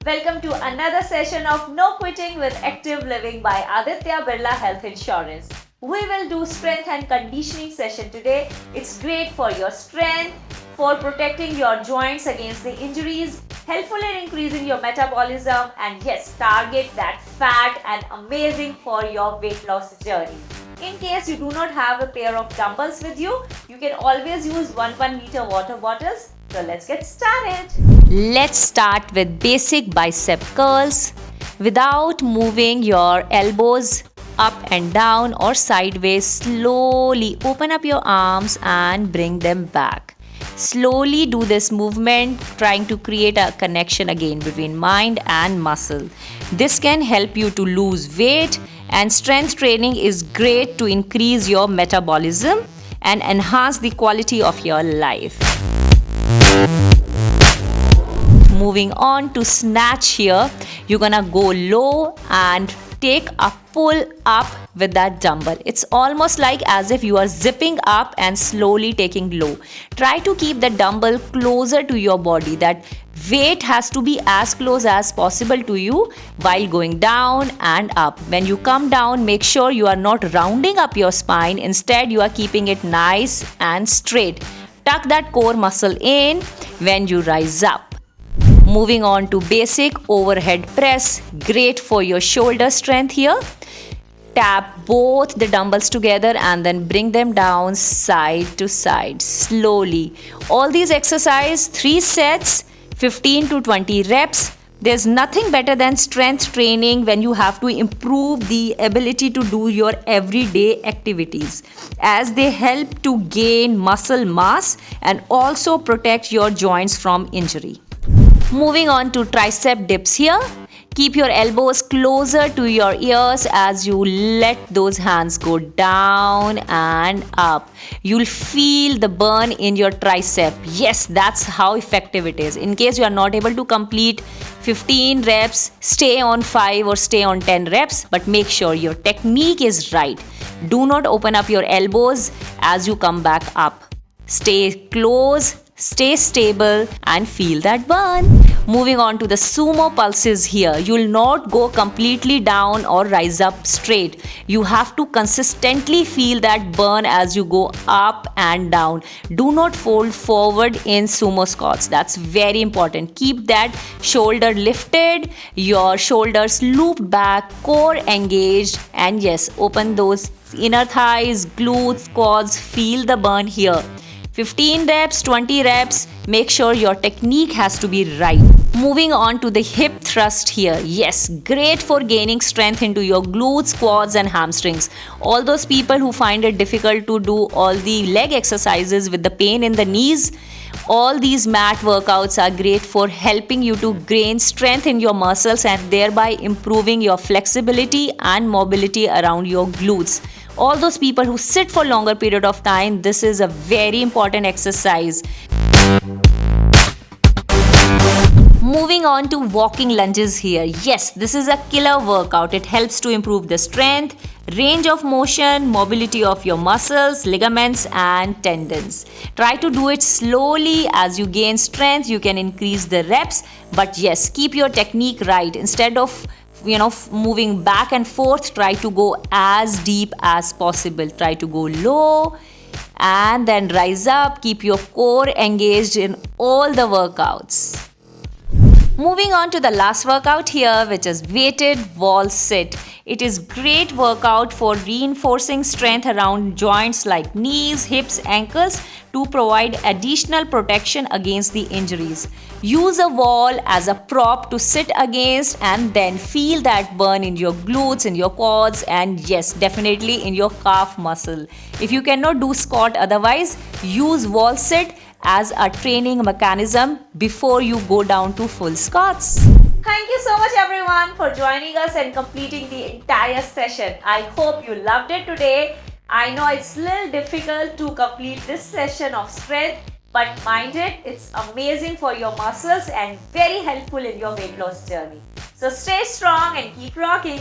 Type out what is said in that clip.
Welcome to another session of No Quitting with Active Living by Aditya Birla Health Insurance. We will do strength and conditioning session today. It's great for your strength, for protecting your joints against the injuries, helpful in increasing your metabolism, and yes, target that fat and amazing for your weight loss journey. In case you do not have a pair of dumbbells with you, you can always use 1 liter water bottles. So let's get started. Let's start with basic bicep curls without moving your elbows up and down or sideways. Slowly open up your arms and bring them back. Slowly do this movement, trying to create a connection again between mind and muscle. This can help you to lose weight, and strength training is great to increase your metabolism and enhance the quality of your life. Moving on to snatch here, you're gonna go low and take a pull up with that dumbbell. It's almost like as if you are zipping up and slowly taking low. Try to keep the dumbbell closer to your body. That weight has to be as close as possible to you while going down and up. When you come down, make sure you are not rounding up your spine. Instead, you are keeping it nice and straight. Tuck that core muscle in when you rise up. Moving on to basic overhead press, great for your shoulder strength here. Tap both the dumbbells together and then bring them down side to side slowly. All these exercises, 3 sets, 15 to 20 reps. There's nothing better than strength training when you have to improve the ability to do your everyday activities, as they help to gain muscle mass and also protect your joints from injury. Moving on to tricep dips here. Keep your elbows closer to your ears as you let those hands go down and up. You'll feel the burn in your tricep. Yes, that's how effective it is. In case you are not able to complete 15 reps, stay on 5 or stay on 10 reps, but make sure your technique is right. Do not open up your elbows as you come back up. Stay close, stay stable, and feel that burn. Moving on to the sumo pulses here. You will not go completely down or rise up straight. You have to consistently feel that burn as you go up and down. Do not fold forward in sumo squats. That's very important. Keep that shoulder lifted, your shoulders looped back, core engaged, and yes, open those inner thighs, glutes, quads. Feel the burn here. 15 reps, 20 reps, make sure your technique has to be right. Moving on to the hip thrust here. Yes, great for gaining strength into your glutes, quads and hamstrings. All those people who find it difficult to do all the leg exercises with the pain in the knees, all these mat workouts are great for helping you to gain strength in your muscles and thereby improving your flexibility and mobility around your glutes. All those people who sit for longer period of time, this is a very important exercise. Moving on to walking lunges here. Yes, this is a killer workout. It helps to improve the strength, range of motion, mobility of your muscles, ligaments and tendons. Try to do it slowly. As you gain strength, you can increase the reps, but yes, keep your technique right. Instead of moving back and forth, try to go as deep as possible. Try to go low and then rise up. Keep your core engaged in all the workouts. Moving on to the last workout here, which is weighted wall sit. It is great workout for reinforcing strength around joints like knees, hips, ankles to provide additional protection against the injuries. Use a wall as a prop to sit against and then feel that burn in your glutes, in your quads, and yes, definitely in your calf muscle. If you cannot do squat otherwise, use wall sit as a training mechanism before you go down to full squats. Thank you so much everyone for joining us and completing the entire session. I hope you loved it today. I know it's a little difficult to complete this session of strength, but mind it, it's amazing for your muscles and very helpful in your weight loss journey. So stay strong and keep rocking.